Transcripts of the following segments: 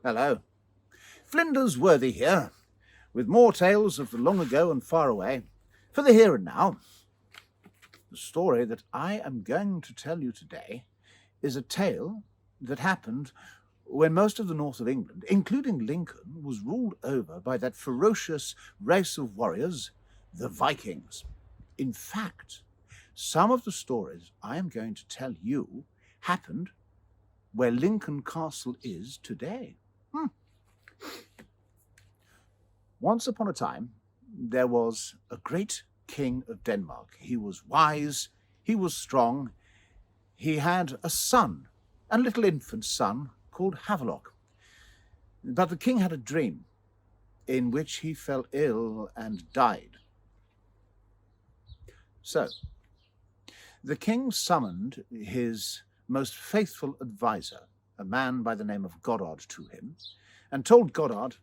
Hello. Flinders Worthy here, with more tales of the long ago and far away, for the here and now. The story that I am going to tell you today is a tale that happened when most of the north of England, including Lincoln, was ruled over by that ferocious race of warriors, the Vikings. In fact, some of the stories I am going to tell you happened where Lincoln Castle is today. Once upon a time, there was a great king of Denmark. He was wise, he was strong, he had a son, a little infant son called Havelok. But the king had a dream in which he fell ill and died. So, the king summoned his most faithful advisor, a man by the name of Goddard, to him, and told Goddard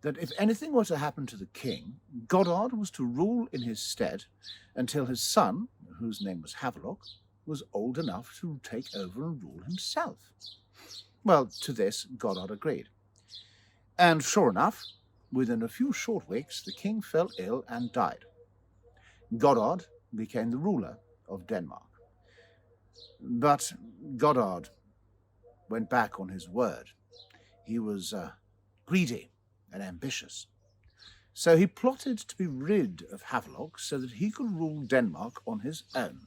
that if anything were to happen to the king, Goddard was to rule in his stead until his son, whose name was Havelok, was old enough to take over and rule himself. Well, to this Goddard agreed. And sure enough, within a few short weeks, the king fell ill and died. Goddard became the ruler of Denmark. But Goddard went back on his word. He was greedy and ambitious. So he plotted to be rid of Havelok so that he could rule Denmark on his own.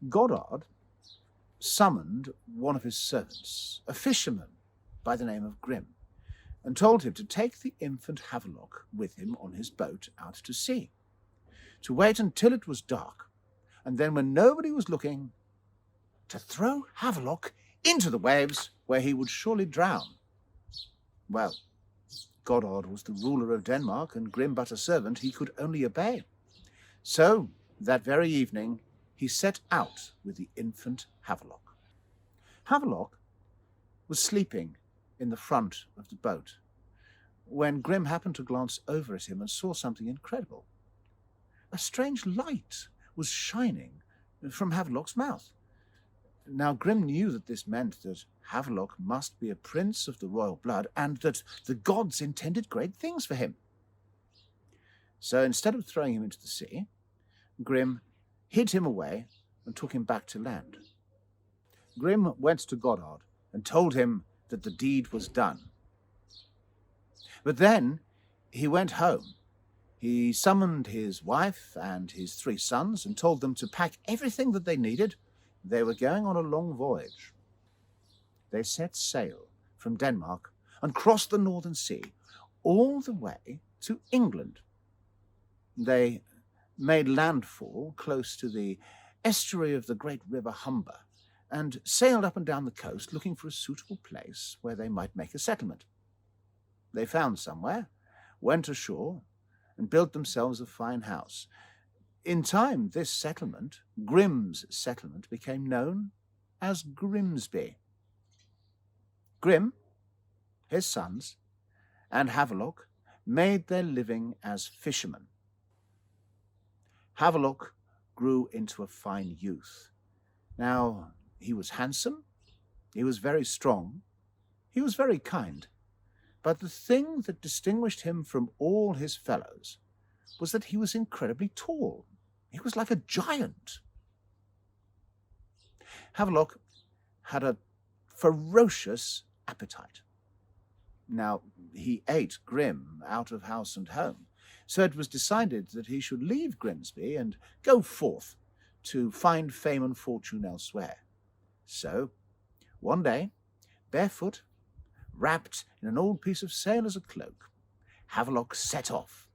Goddard summoned one of his servants, a fisherman by the name of Grim, and told him to take the infant Havelok with him on his boat out to sea, to wait until it was dark, and then when nobody was looking, to throw Havelok into the waves where he would surely drown. Well, Goddard was the ruler of Denmark, and Grim but a servant he could only obey. So, that very evening, he set out with the infant Havelok. Havelok was sleeping in the front of the boat when Grim happened to glance over at him and saw something incredible. A strange light was shining from Havelok's mouth. Now, Grim knew that this meant that Havelok must be a prince of the royal blood and that the gods intended great things for him. So instead of throwing him into the sea, Grim hid him away and took him back to land. Grim went to Goddard and told him that the deed was done. But then he went home. He summoned his wife and his 3 sons and told them to pack everything that they needed. They were going on a long voyage. They set sail from Denmark and crossed the Northern Sea all the way to England. They made landfall close to the estuary of the great river Humber and sailed up and down the coast looking for a suitable place where they might make a settlement. They found somewhere, went ashore, and built themselves a fine house. In time, this settlement, Grim's settlement, became known as Grimsby. Grim, his sons, and Havelok made their living as fishermen. Havelok grew into a fine youth. Now, he was handsome, he was very strong, he was very kind, but the thing that distinguished him from all his fellows was that he was incredibly tall. He was like a giant. Havelok had a ferocious appetite. Now, he ate Grim out of house and home, so it was decided that he should leave Grimsby and go forth to find fame and fortune elsewhere. So, one day, barefoot, wrapped in an old piece of sail as a cloak, Havelok set off.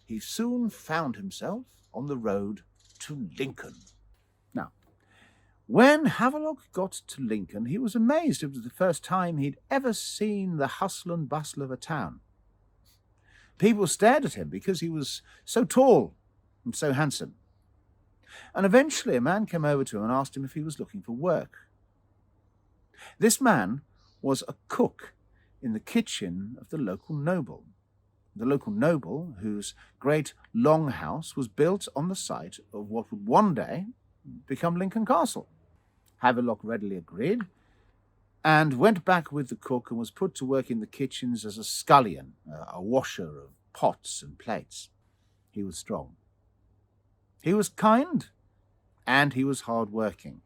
He soon found himself on the road to Lincoln. Now, when Havelok got to Lincoln, he was amazed. It was the first time he'd ever seen the hustle and bustle of a town. People stared at him because he was so tall and so handsome. And eventually a man came over to him and asked him if he was looking for work. This man was a cook in the kitchen of the local noble. The local noble, whose great long house was built on the site of what would one day become Lincoln Castle. Havelok readily agreed, and went back with the cook and was put to work in the kitchens as a scullion, a washer of pots and plates. He was strong. He was kind, and he was hard-working.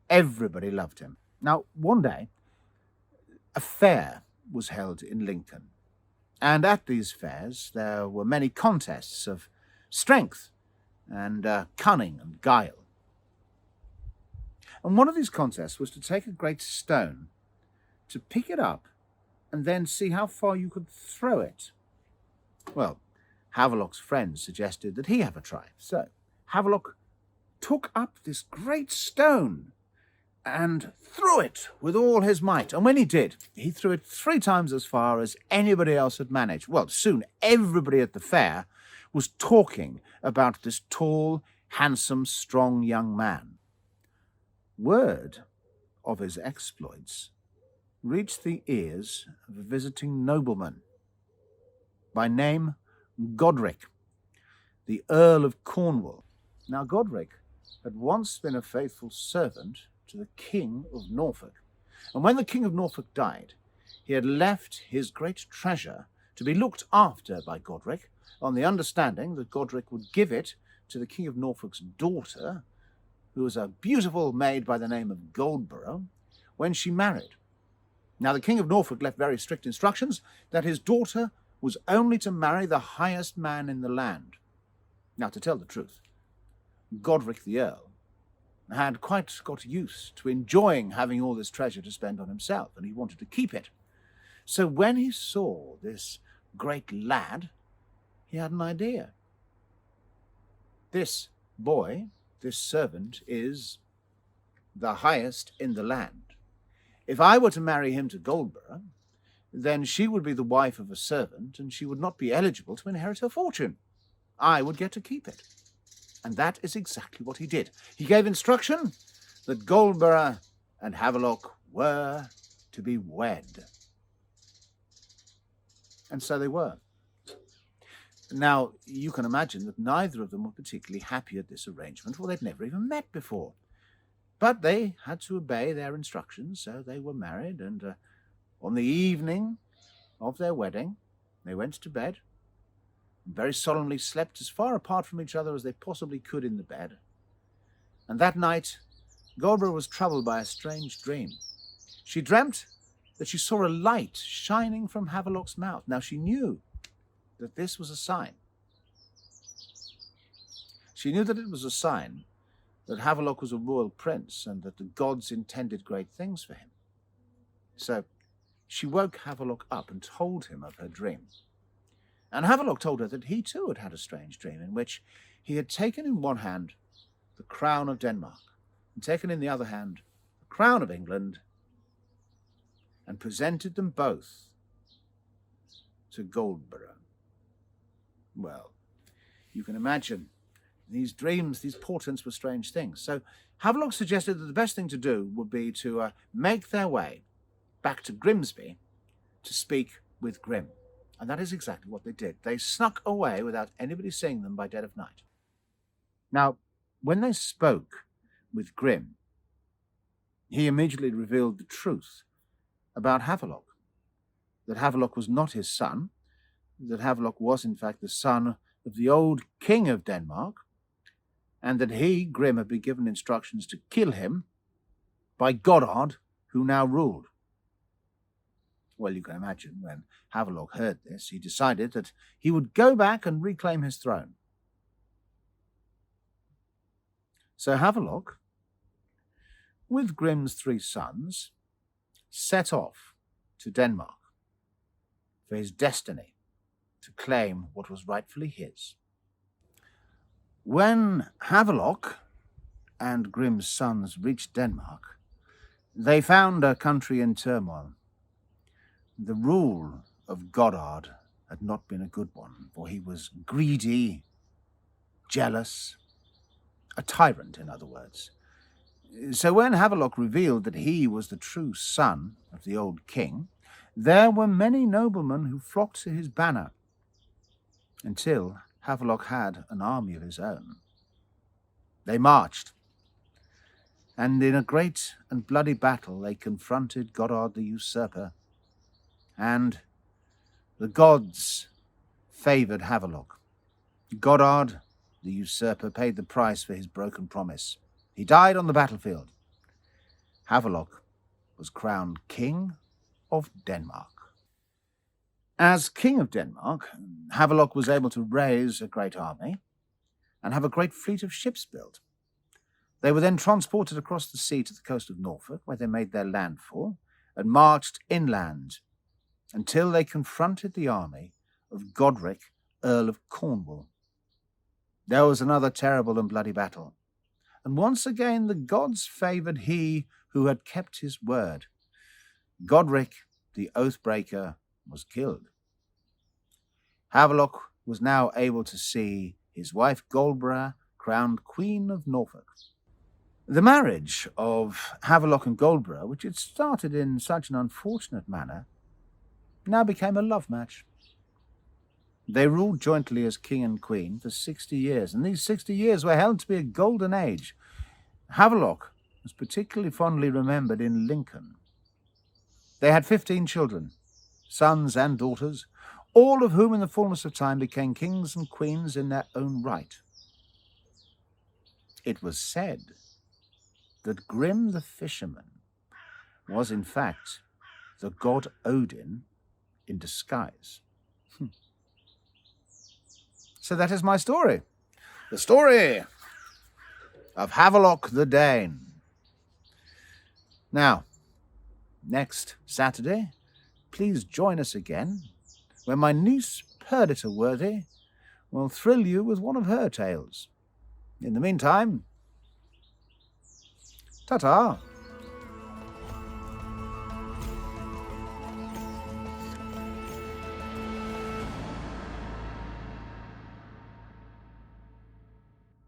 Everybody loved him. Now, one day, a fair was held in Lincoln, and at these fairs there were many contests of strength and cunning and guile. And one of these contests was to take a great stone, to pick it up, and then see how far you could throw it. Well, Havelok's friends suggested that he have a try. So Havelok took up this great stone and threw it with all his might. And when he did, he threw it 3 times as far as anybody else had managed. Well, soon everybody at the fair was talking about this tall, handsome, strong young man. Word of his exploits reached the ears of a visiting nobleman by name Godric, the Earl of Cornwall. Now, Godric had once been a faithful servant to the King of Norfolk, and when the King of Norfolk died, he had left his great treasure to be looked after by Godric, on the understanding that Godric would give it to the King of Norfolk's daughter, who was a beautiful maid by the name of Goldborough, when she married. Now, the King of Norfolk left very strict instructions that his daughter was only to marry the highest man in the land. Now, to tell the truth, Godric the Earl had quite got used to enjoying having all this treasure to spend on himself, and he wanted to keep it. So when he saw this great lad, he had an idea. This boy, this servant, is the highest in the land. If I were to marry him to Goldborough, then she would be the wife of a servant, and she would not be eligible to inherit her fortune. I would get to keep it. And that is exactly what he did. He gave instruction that Goldborough and Havelok were to be wed. And so they were. Now, you can imagine that neither of them were particularly happy at this arrangement, for they'd never even met before. But they had to obey their instructions, so they were married, and on the evening of their wedding, they went to bed and very solemnly slept as far apart from each other as they possibly could in the bed. And that night, Goldborough was troubled by a strange dream. She dreamt that she saw a light shining from Havelok's mouth. Now, she knew that this was a sign. She knew that it was a sign that Havelok was a royal prince and that the gods intended great things for him. So she woke Havelok up and told him of her dream. And Havelok told her that he too had had a strange dream in which he had taken in one hand the crown of Denmark and taken in the other hand the crown of England and presented them both to Goldborough. Well, you can imagine these dreams, these portents were strange things. So Havelok suggested that the best thing to do would be to make their way back to Grimsby to speak with Grim. And that is exactly what they did. They snuck away without anybody seeing them by dead of night. Now, when they spoke with Grim, he immediately revealed the truth about Havelok, that Havelok was not his son, that Havelok was in fact the son of the old king of Denmark, and that he, Grim, had been given instructions to kill him by Goddard, who now ruled. Well, you can imagine when Havelok heard this, he decided that he would go back and reclaim his throne. So Havelok, with Grim's 3 sons, set off to Denmark for his destiny to claim what was rightfully his. When Havelok and Grim's sons reached Denmark, they found a country in turmoil. The rule of Goddard had not been a good one, for he was greedy, jealous, a tyrant, in other words. So when Havelok revealed that he was the true son of the old king, there were many noblemen who flocked to his banner, until Havelok had an army of his own. They marched, and in a great and bloody battle they confronted Godard the usurper, and the gods favoured Havelok. Godard the usurper paid the price for his broken promise. He died on the battlefield. Havelok was crowned King of Denmark. As King of Denmark, Havelok was able to raise a great army and have a great fleet of ships built. They were then transported across the sea to the coast of Norfolk, where they made their landfall and marched inland until they confronted the army of Godric, Earl of Cornwall. There was another terrible and bloody battle, and once again the gods favoured he who had kept his word. Godric, the Oathbreaker, was killed. Havelok was now able to see his wife Goldborough crowned Queen of Norfolk. The marriage of Havelok and Goldborough, which had started in such an unfortunate manner, now became a love match. They ruled jointly as king and queen for 60 years, and these 60 years were held to be a golden age. Havelok was particularly fondly remembered in Lincoln. They had 15 children, sons and daughters, all of whom in the fullness of time became kings and queens in their own right. It was said that Grim the fisherman was in fact the god Odin in disguise. So that is my story. The story of Havelok the Dane. Now, next Saturday, please join us again when my niece Perdita Worthy will thrill you with one of her tales. In the meantime, ta-ta.